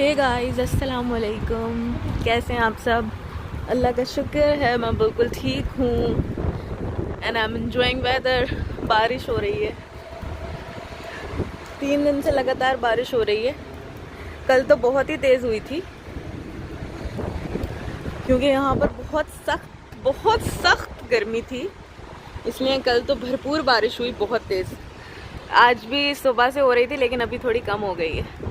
Hey guys, अस्सलाम वालेकुम। कैसे हैं आप सब? अल्लाह का शुक्र है मैं बिल्कुल ठीक हूँ and I am enjoying weather. बारिश हो रही है, 3 दिन से लगातार बारिश हो रही है। कल तो बहुत ही तेज़ हुई थी क्योंकि यहाँ पर बहुत सख्त गर्मी थी, इसलिए कल तो भरपूर बारिश हुई, बहुत तेज़। आज भी सुबह से हो रही थी लेकिन अभी थोड़ी कम हो गई है।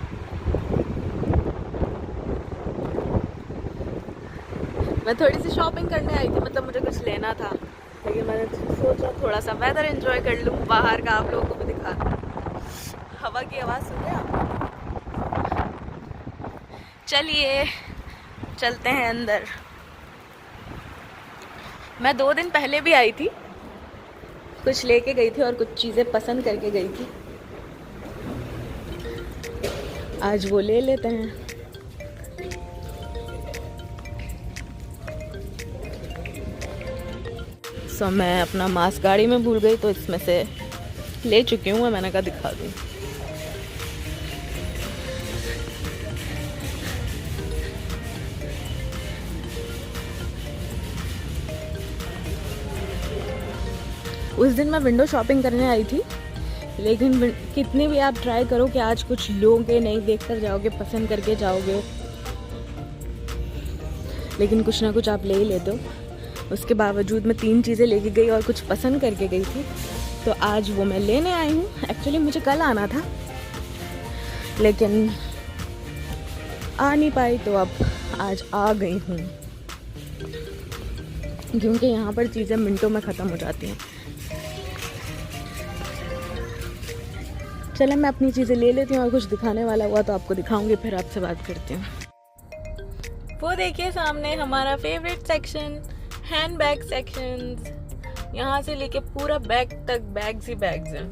मैं थोड़ी सी शॉपिंग करने आई थी, मतलब मुझे कुछ लेना था, लेकिन मैंने सोचा थोड़ा सा वेदर एंजॉय कर लूँ, बाहर का आप लोगों को भी दिखा दूँ। हवा की आवाज़ सुन रहे आप? चलिए चलते हैं अंदर। मैं 2 दिन पहले भी आई थी, कुछ लेके गई थी और कुछ चीज़ें पसंद करके गई थी। आज वो ले लेते हैं। मैं अपना मास्क गाड़ी में भूल गई तो इसमें से ले चुकी हूँ, मैंने कहा दिखा दूँ। उस दिन मैं विंडो शॉपिंग करने आई थी, लेकिन कितनी भी आप ट्राई करो कि आज कुछ लोगे नहीं, देख कर जाओगे, पसंद करके जाओगे, लेकिन कुछ ना कुछ आप ले ही लेते हो। उसके बावजूद मैं 3 चीज़ें लेके गई और कुछ पसंद करके गई थी, तो आज वो मैं लेने आई हूँ। एक्चुअली मुझे कल आना था लेकिन आ नहीं पाई, तो अब आज आ गई हूँ क्योंकि यहाँ पर चीज़ें मिनटों में ख़त्म हो जाती हैं। चले मैं अपनी चीज़ें ले लेती हूँ और कुछ दिखाने वाला हुआ तो आपको दिखाऊंगी, फिर आपसे बात करती हूँ। वो देखिए सामने हमारा favourite section, hand bag sections. यहाँ से लेके पूरा बैग तक बैग्स ही बैग्स हैं।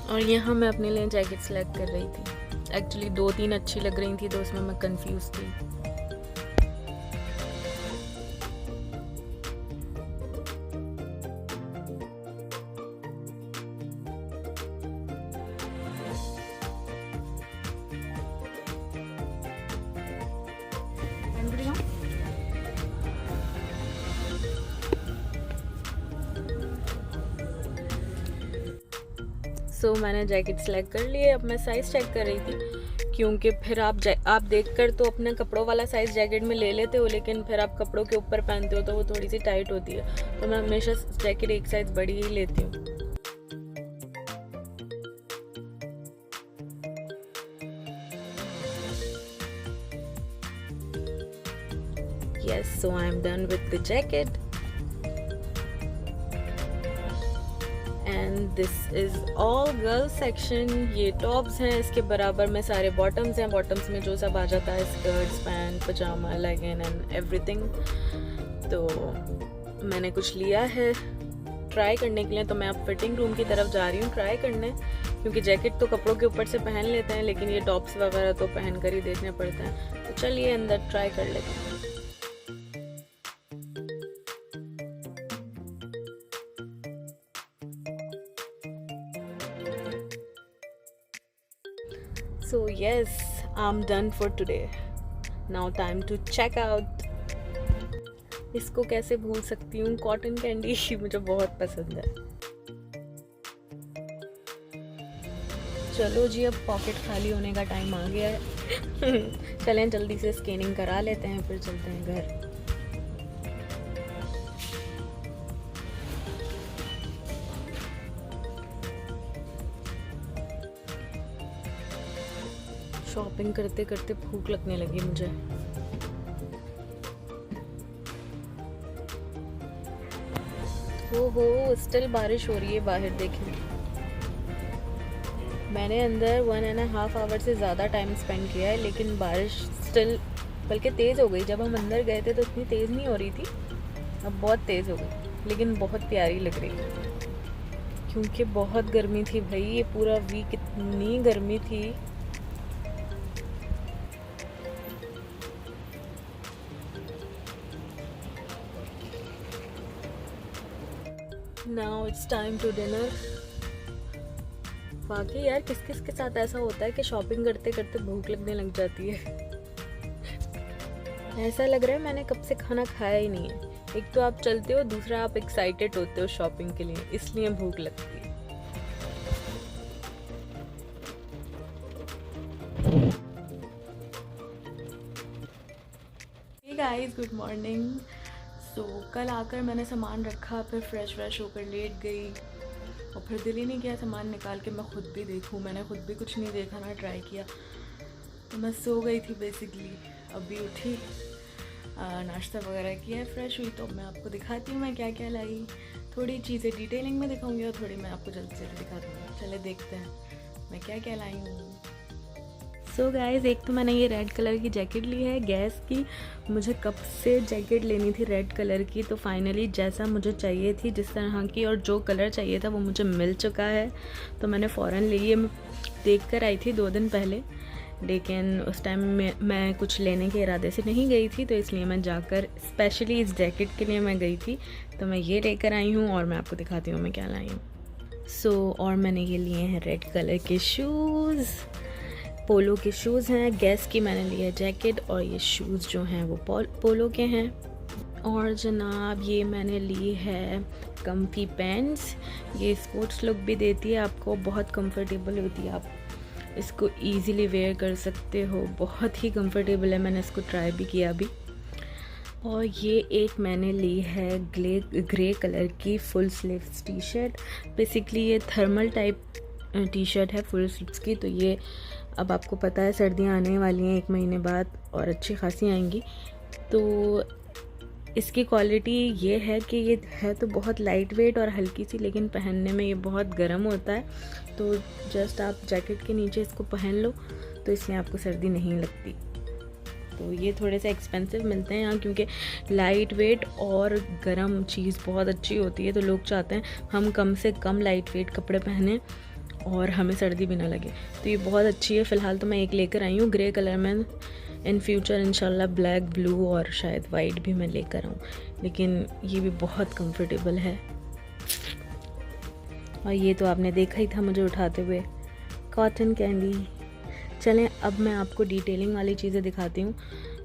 और यहाँ मैं अपने लिए जैकेट सेलेक्ट कर रही थी। एक्चुअली 2-3 अच्छी लग रही थी तो उसमें मैं कंफ्यूज थी। मैंने जैकेट सेलेक्ट कर लिए। अब मैं साइज़ चेक कर रही थी क्योंकि फिर आप देखकर तो अपने कपड़ों वाला साइज़ जैकेट में ले लेते हो, लेकिन फिर आप कपड़ों के ऊपर पहनते हो तो वो थोड़ी सी टाइट होती है, तो मैं हमेशा जैकेट एक साइज़ बड़ी ही लेती हूँ। Yes, so I'm done with the jacket. And this is all girls section. ये टॉप्स हैं, इसके बराबर में सारे बॉटम्स हैं। बॉटम्स में जो सब आ जाता है, skirts, pant, pyjama, legging and everything. तो मैंने कुछ लिया है ट्राई करने के लिए, तो मैं अब फिटिंग रूम की तरफ जा रही हूँ ट्राई करने, क्योंकि जैकेट तो कपड़ों के ऊपर से पहन लेते हैं, लेकिन ये टॉप्स वगैरह तो पहन कर ही देखने पड़ते हैं। तो चलिए अंदर ट्राई कर लेते हैं। So yes, I'm done for today. Now time to check out. इसको कैसे भूल सकती हूँ, कॉटन कैंडी मुझे बहुत पसंद है। चलो जी, अब पॉकेट खाली होने का टाइम आ गया है। चलें जल्दी से स्कैनिंग करा लेते हैं, फिर चलते हैं घर। शॉपिंग करते करते भूख लगने लगी मुझे। हो स्टिल बारिश हो रही है बाहर, देखिए। मैंने अंदर 1.5 आवर से ज़्यादा टाइम स्पेंड किया है, लेकिन बारिश स्टिल बल्कि तेज़ हो गई। जब हम अंदर गए थे तो इतनी तेज़ नहीं हो रही थी, अब बहुत तेज़ हो गई, लेकिन बहुत प्यारी लग रही है क्योंकि बहुत गर्मी थी भाई। ये पूरा वीक इतनी गर्मी थी। Now it's time to dinner. वाकई यार किस किस के साथ ऐसा होता है कि शॉपिंग करते करते भूख लगने लग जाती है। ऐसा लग रहा है मैंने कब से खाना खाया ही नहीं है। एक तो आप चलते हो, दूसरा आप एक्साइटेड होते हो शॉपिंग के लिए, इसलिए भूख लगती है। Hey guys, good morning. So कल आकर मैंने सामान रखा, फिर फ्रेश होकर लेट गई और फिर दिल ही नहीं किया सामान निकाल के मैं खुद भी देखूं। मैंने खुद भी कुछ नहीं देखा ना ट्राई किया, तो मैं सो गई थी बेसिकली। अभी उठी, नाश्ता वगैरह किया, फ्रेश हुई, तो मैं आपको दिखाती हूँ मैं क्या क्या लाई। थोड़ी चीज़ें डिटेलिंग में दिखाऊंगी और थोड़ी मैं आपको जल्दी से दिखाती हूँ। चले देखते हैं मैं क्या क्या लाई हूँ। सो गाइस, एक तो मैंने ये रेड कलर की जैकेट ली है गैस की। मुझे कब से जैकेट लेनी थी रेड कलर की, तो फाइनली जैसा मुझे चाहिए थी, जिस तरह की और जो कलर चाहिए था वो मुझे मिल चुका है। तो मैंने फ़ौरन ली है। मैं देख कर आई थी 2 दिन पहले, लेकिन उस टाइम मैं कुछ लेने के इरादे से नहीं गई थी, तो इसलिए मैं जाकर स्पेशली इस जैकेट के लिए मैं गई थी। तो मैं ये लेकर आई हूँ और मैं आपको दिखाती हूँ मैं क्या लाई हूँ। और मैंने ये लिए हैं रेड कलर के शूज़, पोलो के शूज़ हैं। गैस की मैंने ली है जैकेट और ये शूज़ जो हैं वो पोलो के हैं। और जनाब ये मैंने ली है कम्फी पैंट्स। ये स्पोर्ट्स लुक भी देती है आपको, बहुत कंफर्टेबल होती है, आप इसको इजीली वेयर कर सकते हो, बहुत ही कंफर्टेबल है। मैंने इसको ट्राई भी किया अभी। और ये एक मैंने ली है ग्रे कलर की full sleeves T shirt. Basically ये थर्मल टाइप टी शर्ट है फुल स्लीव्स की। तो ये अब आपको पता है सर्दियाँ आने वाली हैं 1 महीने बाद और अच्छी खासी आएंगी। तो इसकी क्वालिटी ये है कि ये है तो बहुत लाइट वेट और हल्की सी, लेकिन पहनने में ये बहुत गर्म होता है। तो जस्ट आप जैकेट के नीचे इसको पहन लो, तो इसलिए आपको सर्दी नहीं लगती। तो ये थोड़े से एक्सपेंसिव मिलते हैं यहाँ, क्योंकि लाइट वेट और गर्म चीज़ बहुत अच्छी होती है। तो लोग चाहते हैं हम कम से कम लाइट वेट कपड़े पहने और हमें सर्दी भी ना लगे। तो ये बहुत अच्छी है। फ़िलहाल तो मैं एक लेकर आई हूँ ग्रे कलर में। इन फ्यूचर इंशाल्लाह ब्लैक, ब्लू और शायद वाइट भी मैं लेकर आऊँ, लेकिन ये भी बहुत कंफर्टेबल है। और ये तो आपने देखा ही था मुझे उठाते हुए, कॉटन कैंडी। चलें अब मैं आपको डिटेलिंग वाली चीज़ें दिखाती हूँ,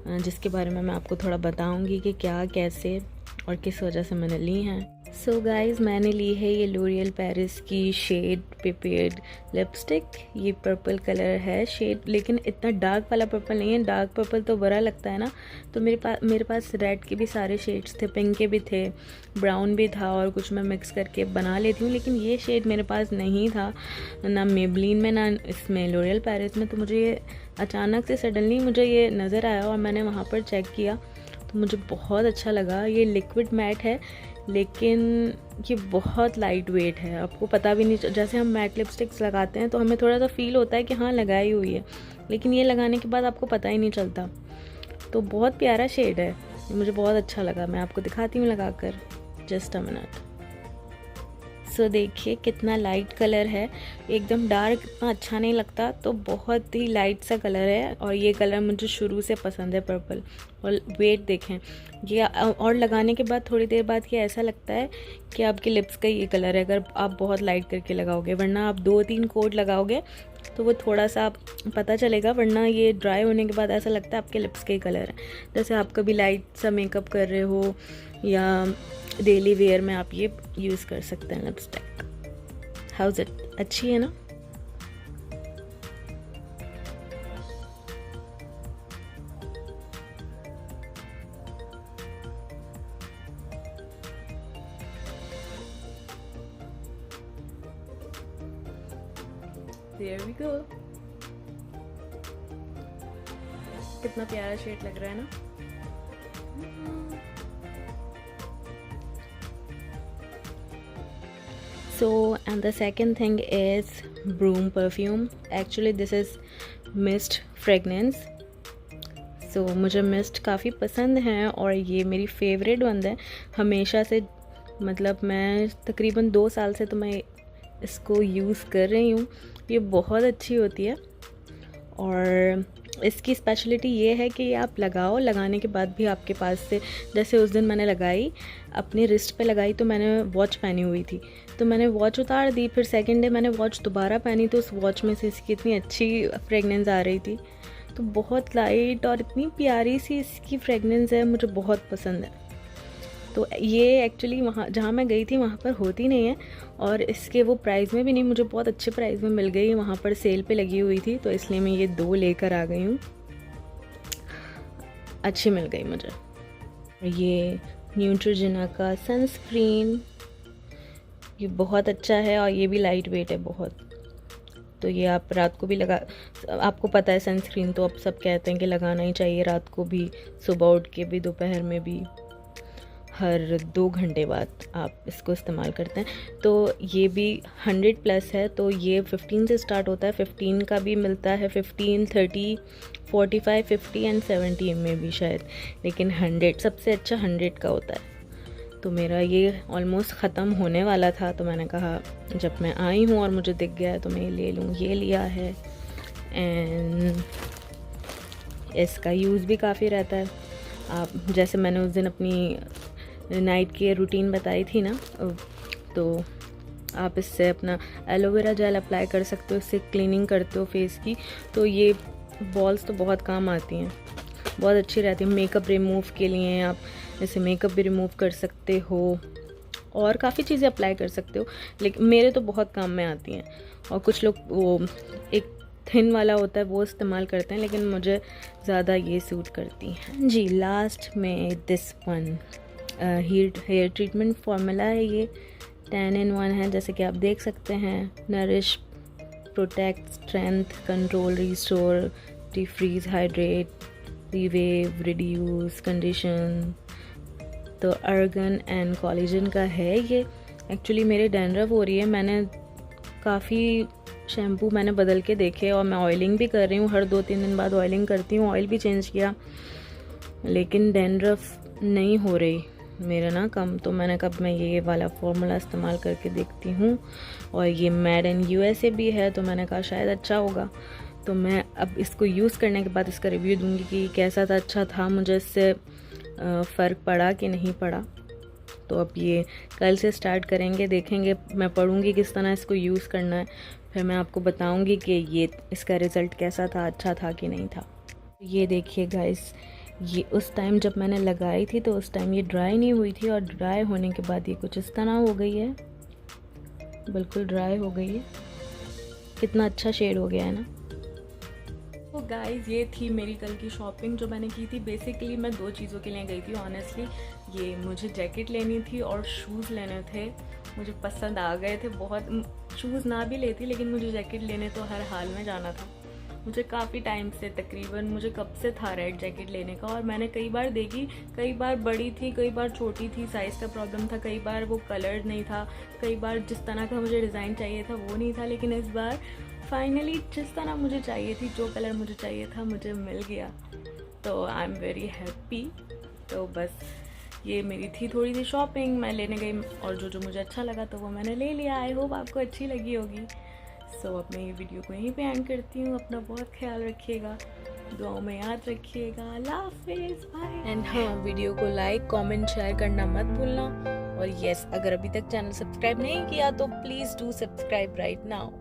जिसके बारे में मैं आपको थोड़ा बताऊँगी कि क्या, कैसे और किस वजह से मैंने ली हैं। सो गाइज़, मैंने ली है ये लोरियल पेरिस की शेड प्रिपेयर्ड लिपस्टिक। ये पर्पल कलर है शेड, लेकिन इतना डार्क वाला पर्पल नहीं है। डार्क पर्पल तो बुरा लगता है ना। तो मेरे पास रेड के भी सारे शेड्स थे, पिंक के भी थे, ब्राउन भी था, और कुछ मैं मिक्स करके बना लेती हूँ। लेकिन ये शेड मेरे पास नहीं था, ना मेबलिन में ना इसमें लोरियल पेरिस में। तो मुझे ये अचानक से सडनली मुझे ये नज़र आया और मैंने वहाँ पर चेक किया, तो मुझे बहुत अच्छा लगा। ये लिक्विड मैट है, लेकिन ये बहुत लाइट वेट है। आपको पता भी नहीं, जैसे हम मैट लिपस्टिक्स लगाते हैं तो हमें थोड़ा सा फील होता है कि हाँ लगाई हुई है, लेकिन ये लगाने के बाद आपको पता ही नहीं चलता। तो बहुत प्यारा शेड है, मुझे बहुत अच्छा लगा। मैं आपको दिखाती हूँ लगाकर, जस्ट अ मिनट। सो देखिए कितना लाइट कलर है, एकदम डार्क इतना अच्छा नहीं लगता, तो बहुत ही लाइट सा कलर है। और ये कलर मुझे शुरू से पसंद है, पर्पल। और वेट देखें ये, और लगाने के बाद थोड़ी देर बाद ये ऐसा लगता है कि आपके लिप्स का ये कलर है, अगर आप बहुत लाइट करके लगाओगे। वरना आप 2-3 कोट लगाओगे तो वो थोड़ा सा पता चलेगा, वरना ये ड्राई होने के बाद ऐसा लगता है आपके लिप्स के ही कलर है। जैसे आप कभी लाइट सा मेकअप कर रहे हो या डेली वेयर में आप ये यूज़ कर सकते हैं लिपस्टिक। हाउज इट, अच्छी है ना? There we go. कितना प्यारा शेड लग रहा है ना? So, and the second thing is Broom perfume. Actually this is mist fragrance. So मुझे मिस्ट काफ़ी पसंद है और ये मेरी फेवरेट वन है हमेशा से। मतलब मैं तकरीबन 2 साल से तो मैं इसको यूज़ कर रही हूँ। ये बहुत अच्छी होती है और इसकी स्पेशलिटी ये है कि आप लगाओ, लगाने के बाद भी आपके पास से, जैसे उस दिन मैंने लगाई, अपने रिस्ट पे लगाई तो मैंने वॉच पहनी हुई थी, तो मैंने वॉच उतार दी, फिर सेकंड डे मैंने वॉच दोबारा पहनी तो उस वॉच में से इसकी इतनी अच्छी फ्रेगनेंस आ रही थी। तो बहुत लाइट और इतनी प्यारी सी इसकी फ्रेगनेंस है, मुझे बहुत पसंद है। तो ये एक्चुअली वहाँ जहाँ मैं गई थी वहाँ पर होती नहीं है, और इसके वो प्राइस में भी नहीं, मुझे बहुत अच्छे प्राइस में मिल गई, वहाँ पर सेल पे लगी हुई थी, तो इसलिए मैं ये 2 लेकर आ गई हूँ, अच्छी मिल गई मुझे। ये न्यूट्रोजेना का सनस्क्रीन, ये बहुत अच्छा है और ये भी लाइट वेट है बहुत। तो ये आप रात को भी लगा, आपको पता है सनस्क्रीन तो अब सब कहते हैं कि लगाना ही चाहिए, रात को भी, सुबह उठ के भी, दोपहर में भी, हर 2 घंटे बाद आप इसको इस्तेमाल करते हैं। तो ये भी 100+ है, तो ये 15 से स्टार्ट होता है, 15 का भी मिलता है, 15, 30, 45, 50 एंड 70 में भी शायद, लेकिन 100 सबसे अच्छा 100 का होता है। तो मेरा ये ऑलमोस्ट ख़त्म होने वाला था, तो मैंने कहा जब मैं आई हूँ और मुझे दिख गया है तो मैं ये ले लूँ, ये लिया है। एंड इसका यूज़ भी काफ़ी रहता है। आप जैसे मैंने उस दिन अपनी नाइट की रूटीन बताई थी ना, तो आप इससे अपना एलोवेरा जेल अप्लाई कर सकते हो, इससे क्लीनिंग करते हो फेस की, तो ये बॉल्स तो बहुत काम आती हैं, बहुत अच्छी रहती है। मेकअप रिमूव के लिए आप जैसे मेकअप भी रिमूव कर सकते हो और काफ़ी चीज़ें अप्लाई कर सकते हो, लेकिन मेरे तो बहुत काम में आती हैं। और कुछ लोग वो एक थिन वाला होता है वो इस्तेमाल करते हैं, लेकिन मुझे ज़्यादा ये सूट करती हैं जी। लास्ट में this one hair treatment formula है, ये 10 in 1 है, जैसे कि आप देख सकते हैं। Nourish, protect, strength, control, restore, defrizz, hydrate, revive, reduce, condition. तो अर्गन एंड कोलेजन का है ये। एक्चुअली मेरे डैंड्रफ हो रही है, मैंने काफ़ी शैम्पू मैंने बदल के देखे और मैं ऑयलिंग भी कर रही हूँ, हर 2-3 दिन बाद ऑयलिंग करती हूँ, ऑयल भी चेंज किया, लेकिन डैंड्रफ नहीं हो रही मेरा ना कम। तो मैंने कहा मैं ये वाला फार्मूला इस्तेमाल करके देखती हूँ, और ये मेड इन USA भी है, तो मैंने कहा शायद अच्छा होगा। तो मैं अब इसको यूज़ करने के बाद इसका रिव्यू दूंगी कि कैसा था, अच्छा था, मुझे इससे फ़र्क पड़ा कि नहीं पड़ा। तो अब ये कल से स्टार्ट करेंगे, देखेंगे, मैं पढ़ूंगी किस तरह इसको यूज़ करना है, फिर मैं आपको बताऊंगी कि ये इसका रिज़ल्ट कैसा था, अच्छा था कि नहीं था। ये देखिए गाइस, ये उस टाइम जब मैंने लगाई थी तो उस टाइम ये ड्राई नहीं हुई थी, और ड्राई होने के बाद ये कुछ इस तरह हो गई है, बिल्कुल ड्राई हो गई है, कितना अच्छा शेड हो गया है ना। तो गाइज़ ये थी मेरी कल की शॉपिंग जो मैंने की थी। बेसिकली मैं 2 चीज़ों के लिए गई थी ऑनेस्टली, ये मुझे जैकेट लेनी थी और शूज़ लेने थे, मुझे पसंद आ गए थे बहुत। शूज़ ना भी लेती लेकिन मुझे जैकेट लेने तो हर हाल में जाना था। मुझे काफ़ी टाइम से, तकरीबन मुझे कब से था रेड जैकेट लेने का, और मैंने कई बार देखी, कई बार बड़ी थी, कई बार छोटी थी, साइज़ का प्रॉब्लम था, कई बार वो कलर नहीं था, कई बार जिस तरह का मुझे डिज़ाइन चाहिए था वो नहीं था, लेकिन इस बार फाइनली जिस तरह मुझे चाहिए थी, जो कलर मुझे चाहिए था, मुझे मिल गया। तो आई एम वेरी हैप्पी। तो बस ये मेरी थी थोड़ी सी शॉपिंग, मैं लेने गई और जो मुझे अच्छा लगा तो वो मैंने ले लिया। आई होप आपको अच्छी लगी होगी। सो अब मैं ये वीडियो को यहीं पे एंड करती हूँ। अपना बहुत ख्याल रखिएगा, दुआओं में याद रखिएगा। अल्लाह हाफिज़, बाय। एंड हाँ, वीडियो को लाइक, कमेंट, शेयर करना मत भूलना। और यस, अगर अभी तक चैनल सब्सक्राइब नहीं किया तो please do subscribe right now.